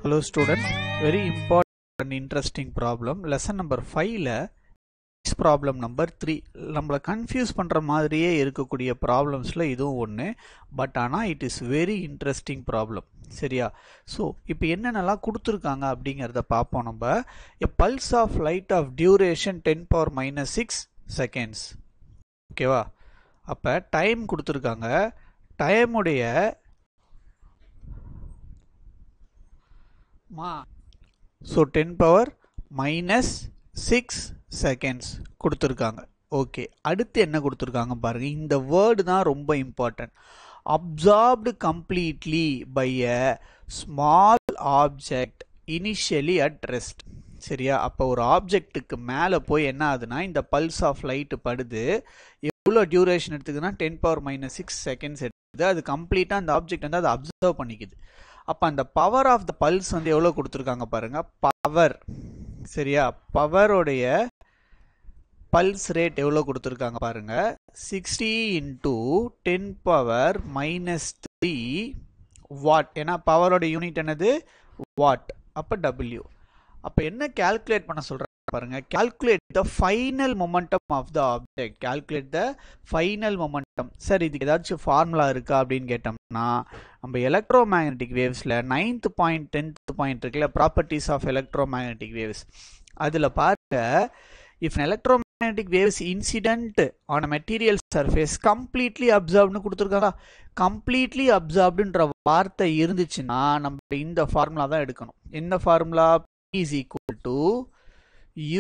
Hello students, very important and interesting problem. Lesson number 5ல problem number 3. நம்மள confuse பண்ற மாதிரியே இருக்கக்கூடிய problemsல இதுவும் ஒண்ணு. பட் ஆனா it is very interesting problem. சரியா? So, இப்போ என்னென்னலாம் கொடுத்திருக்காங்க அப்படிங்கறத பாப்போம் நம்ம. A pulse of light of duration 10 power minus 6 seconds. ஓகேவா? அப்ப டைம் கொடுத்திருக்காங்க. டைம் உடைய so 10 power minus 6 seconds கொடுத்திருக்காங்க. ஓகே, அடுத்து என்ன கொடுத்திருக்காங்க பாருங்க. இந்த வேர்டு தான் ரொம்ப important. absorbed completely by a small object initially at rest. சரியா? அப்ப ஒரு ஆப்ஜெக்ட்டுக்கு மேல போய் என்ன ஆகுதுன்னா இந்த பல்ஸ் ஆஃப் லைட் படுது. எவ்வளவு டியூரேஷன் எடுத்துக்குன்னா 10 power minus 6 seconds எடுத்துது. அது கம்ப்ளீட்டா அந்த ஆப்ஜெக்ட் வந்து அதை அப்சர்வ் பண்ணிக்குது. அப்ப அந்த பவர் ஆஃப் த பல்ஸ் வந்து எவ்வளவு கொடுத்திருக்காங்க பாருங்க. பவர், சரியா? பவருடைய பல்ஸ் ரேட் எவ்வளவு கொடுத்திருக்காங்க பாருங்க. 60 into 10 power minus 3 வாட். ஏன்னா பவரோட யூனிட் என்னது? வாட். அப்ப W. அப்ப என்ன கால்குலேட் பண்ண சொல்றாங்க பாருங்க. calculate the final momentum of the object. calculate the final momentum. Sir இதுக்கு ஏதாச்சும் ஃபார்முலா இருக்கா அப்படின்னு கேட்டோம்னா நம்ம எலக்ட்ரோமேக்னெட்டிக் வேவ்ஸ்ல 9th பாயிண்ட் 10th பாயிண்ட் இருக்குல்ல, ப்ராப்பர்ட்டிஸ் ஆஃப் எலக்ட்ரோமேக்னெட்டிக் வேவ்ஸ். அதுல பாருங்க, if an electromagnetic waves incident on a material surface completely absorbed னு கொடுத்திருக்காங்க. completely absorbedன்ற வார்த்தை இருந்துச்சுன்னா நம்ம இந்த ஃபார்முலா தான் எடுக்கணும். என்ன formula? P is equal to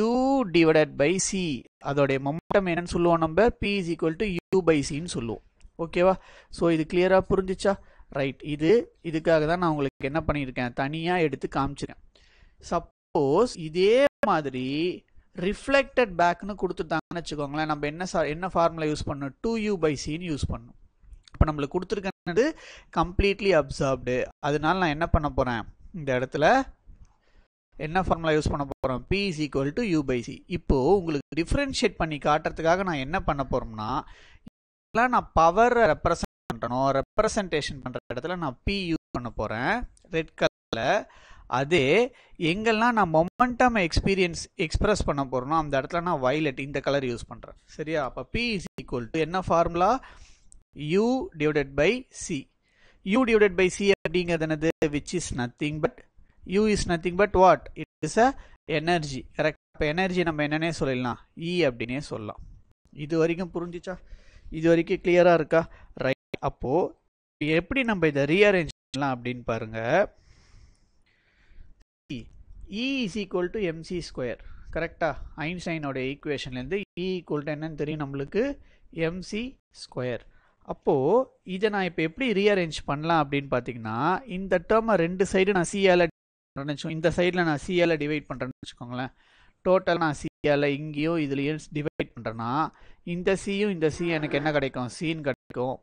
U divided by C. அதோடைய மொமெண்டம் என்னன்னு சொல்லுவோம் நம்ம? P is equal to U by C ன்னு சொல்லுவோம். ஓகேவா? ஸோ இது கிளியரா புரிஞ்சிச்சா? ரைட். இதுக்காக தான் நான் உங்களுக்கு என்ன பண்ணியிருக்கேன், தனியா எடுத்து காமிச்சிருக்கேன். சப்போஸ் இதே மாதிரி ரிஃப்ளெக்டட் பேக்னு கொடுத்துட்டாங்கன்னு வச்சுக்கோங்களேன், நம்ம என்ன ஃபார்முலா யூஸ் பண்ணணும்? 2U by C ன்னு யூஸ் பண்ணணும். இப்போ நம்மளுக்கு கொடுத்துருக்கிறது கம்ப்ளீட்லி அப்சார்ப்டு. அதனால நான் என்ன பண்ண போறேன், இந்த இடத்துல என்ன ஃபார்முலா யூஸ் பண்ண போறோம்? P is equal to U by C. இப்போ உங்களுக்கு டிஃபரன்ஷியேட் பண்ணி காட்டுறதுக்காக நான் என்ன பண்ண போறோம்னா, நான் பவர் ரெப்ரசன்ட் பண்றணும். ரெப்ரசன்டேஷன் பண்ற இடத்துல நான் P யூஸ் பண்ண போறேன் ரெட் கலர்ல. அதே எங்கெல்லாம் நான் மொமெண்டம் எக்ஸ்பிரஸ் பண்ண போறேனோ அந்த இடத்துல நான் வயலட் இந்த கலர் யூஸ் பண்றேன். சரியா? அப்ப P is equal to என்ன formula? U divided by C. U divided by C அப்படிங்கிறது என்னது? which is nothing but U is nothing but what? It is a energy. correct? அப்ப எனர்ஜி நம்ம என்னன்னே சொல்லலாம்? E அப்படினே சொல்லலாம். இது வரைக்கும் புரிஞ்சிச்சா? இது வரைக்கும் கிளியரா இருக்கா? ரைட். அப்போ எப்படி நம்ம இதை ரீஅரேஞ்ச் பண்ணலாம் அப்படின்னு பாருங்க. E is equal to mc square. கரெக்டா? ஐன்ஸ்டைனோட ஈக்குவேஷன்ல இருந்து E equal to என்னன்னு தெரியும் நம்மளுக்கு? mc square. அப்போ இதை நான் இப்போ எப்படி ரீஅரேஞ்ச் பண்ணலாம் அப்படின்னு பார்த்தீங்கன்னா, இந்த டேர்மை ரெண்டு சைடு நான் சியால, இந்த சைடில் நான் சியால டிவைட் பண்ணுறேன்னு வச்சுக்கோங்களேன். டோட்டல் நான் சியால இங்கேயும் இதுலேயும் டிவைட் பண்ணுறேன்னா இந்த சியும் இந்த சி எனக்கு என்ன கிடைக்கும்? சீன் கிடைக்கும்.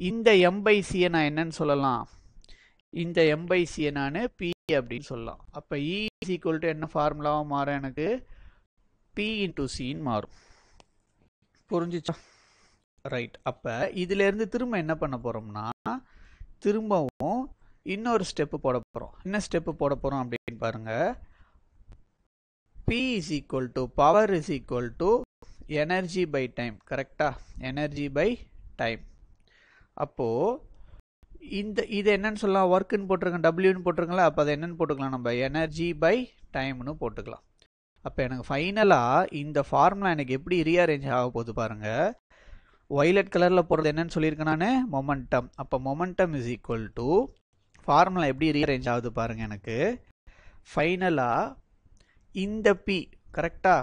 இந்த எம் பை சியை நான் என்னன்னு சொல்லலாம்? இந்த எம் பை சியை நான் பி அப்படின்னு சொல்லலாம். அப்போ இ இஸ் ஈக்குவல் டு என்ன ஃபார்முலாவும் மாறும், எனக்கு பி இன்டூ சின்னு மாறும். புரிஞ்சிச்சா? ரைட். அப்போ இதுலேருந்து திரும்ப என்ன பண்ண போகிறோம்னா, திரும்பவும் இன்னொரு ஸ்டெப்பு போட போகிறோம். என்ன ஸ்டெப்பு போட போகிறோம் அப்படின்னு பாருங்க. P is equal to power is equal to energy by time. கரெக்டா? Energy by time. அப்போ இது என்னன்னு சொல்லலாம்? ஒர்க்குன்னு போட்டிருக்கேன், டபிள்யூன்னு போட்டிருக்கல. அப்போ அதை என்னன்னு போட்டுக்கலாம் நம்ம? எனர்ஜி பை டைம்னு போட்டுக்கலாம். அப்போ எனக்கு ஃபைனலாக இந்த ஃபார்முலா எனக்கு எப்படி ரீஅரேஞ்ச் ஆக போகுது பாருங்க. வயலட் கலரில் போடுறது என்னன்னு சொல்லியிருக்கேன் நான்? மொமெண்டம். அப்போ momentum is equal to formula எப்படி ரீஅரேஞ்ச் ஆகுது பாருங்க. எனக்கு ஃபைனலாக இந்த P கரெக்டா?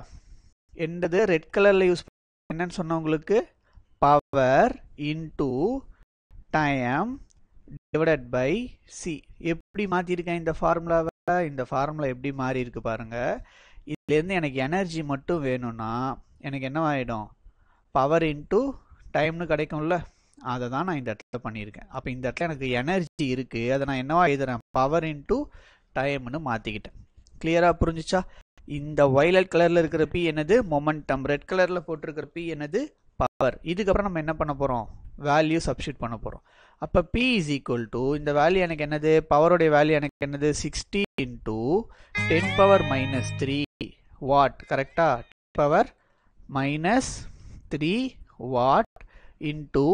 என்னது? ரெட் கலரில் யூஸ் என்னன்னு சொன்ன உங்களுக்கு? Power into time divided by C. எப்படி மாற்றிருக்கேன் இந்த ஃபார்முலாவை? இந்த ஃபார்முலா எப்படி மாறி இருக்கு பாருங்க. இதுலேருந்து எனக்கு எனர்ஜி மட்டும் வேணும்னா எனக்கு என்ன ஆகிடும்? பவர் இன்டூ டைம்னு கிடைக்கும்ல. அதை தான் நான் இந்த இடத்துல பண்ணியிருக்கேன். அப்போ இந்த இடத்துல எனக்கு எனர்ஜி இருக்குது, அதை நான் என்னவா எழுதுறேன்? பவர் இன்டூ டைம்னு மாற்றிக்கிட்டேன். கிளியரா புரிஞ்சிச்சா? இந்த வயலட் கலரில் இருக்கிற P என்னது? மொமெண்டம். ரெட் கலரில் போட்டிருக்கிற P என்னது? பவர். இதுக்கப்புறம் நம்ம என்ன பண்ண போகிறோம்? வேல்யூ சப்ஸ்டிட் பண்ண போகிறோம். அப்போ P is equal to இந்த வேல்யூ எனக்கு என்னது பவருடைய வேல்யூ எனக்கு என்னது 60 into 10 power minus 3 watt கரெக்டா 10 power minus 3 watt into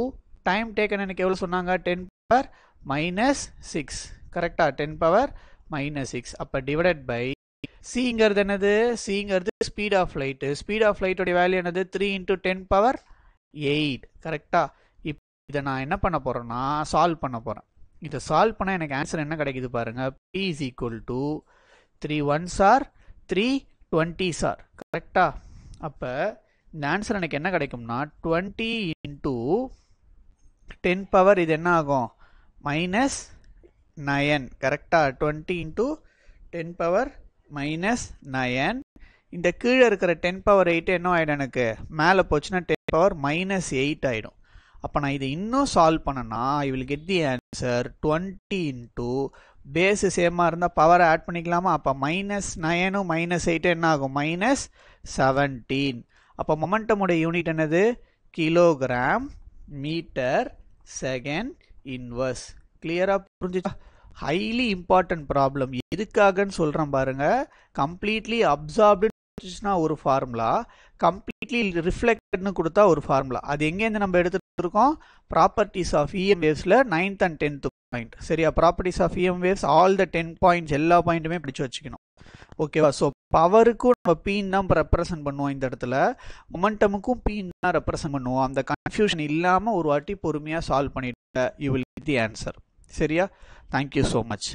time taken எனக்கு எவ்வளோ சொன்னாங்க 10 power minus 6 கரெக்டா 10 power minus 6 அப்போ divided by Cங்கிறது என்னது Cங்கிறது speed of light உடைய வேல்யூ என்னது 3 into 10 power 8 கரெக்டா இதை நான் என்ன பண்ண போறேன்னா சால்வ் பண்ண போறேன் இதை சால்வ் பண்ணா எனக்கு ஆன்சர் என்ன கிடைக்குது பாருங்க P is equal to 3 1s are 3 20s are கரெக்டா அப்ப இந்த ஆன்சர் எனக்கு என்ன கிடைக்கும்னா 20 into 10 power இது என்ன ஆகும் minus 9 கரெக்டா 20 into 10 power minus 9 இந்த கீழே இருக்கிற 10 power 8 என்ன ஆயிடும் எனக்கு மேலே போச்சுன்னா 10 power minus 8 ஆயிடும் அப்போ நான் இதை இன்னும் சால்வ் பண்ணனா I will get the answer 20 into base சேமாக இருந்தால் பவரை ஆட் பண்ணிக்கலாமா அப்போ மைனஸ் 9 மைனஸ் 8 என்ன ஆகும் மைனஸ் 17 அப்போ மொமெண்டமுடைய யூனிட் என்னது கிலோகிராம் மீட்டர் செகண்ட் இன்வர்ஸ் கிளியராக புரிஞ்சுச்சா ஹைலி இம்பார்ட்டன்ட் ப்ராப்ளம் எதுக்காகன்னு சொல்கிறேன் பாருங்க கம்ப்ளீட்லி அப்சார்ப்டுனா ஒரு ஃபார்முலா கம்ப்ளீட்லி ரிஃப்ளெக்டட்னு கொடுத்தா ஒரு ஃபார்முலா அது எங்கேருந்து நம்ம எடுத்துட்டு இருக்கோம் ப்ராப்பர்ட்டிஸ் ஆஃப் EM வேவ்ஸில் 9th and 10th பாயிண்ட் சரியா properties of EM waves all the 10 points எல்லா பாயிண்ட்டுமே படிச்சு வச்சுக்கணும் ஓகேவா ஸோ பவருக்கும் நம்ம பீன் தான் ரெப்ரசன்ட் பண்ணுவோம் இந்த இடத்துல மொமெண்டமுக்கும் பீன் தான் ரெப்ரசன்ட் பண்ணுவோம் அந்த கன்ஃபியூஷன் இல்லாமல் ஒரு வாட்டி பொறுமையாக சால்வ் பண்ணிட்டு you will get the answer சரியா தேங்க்யூ ஸோ மச்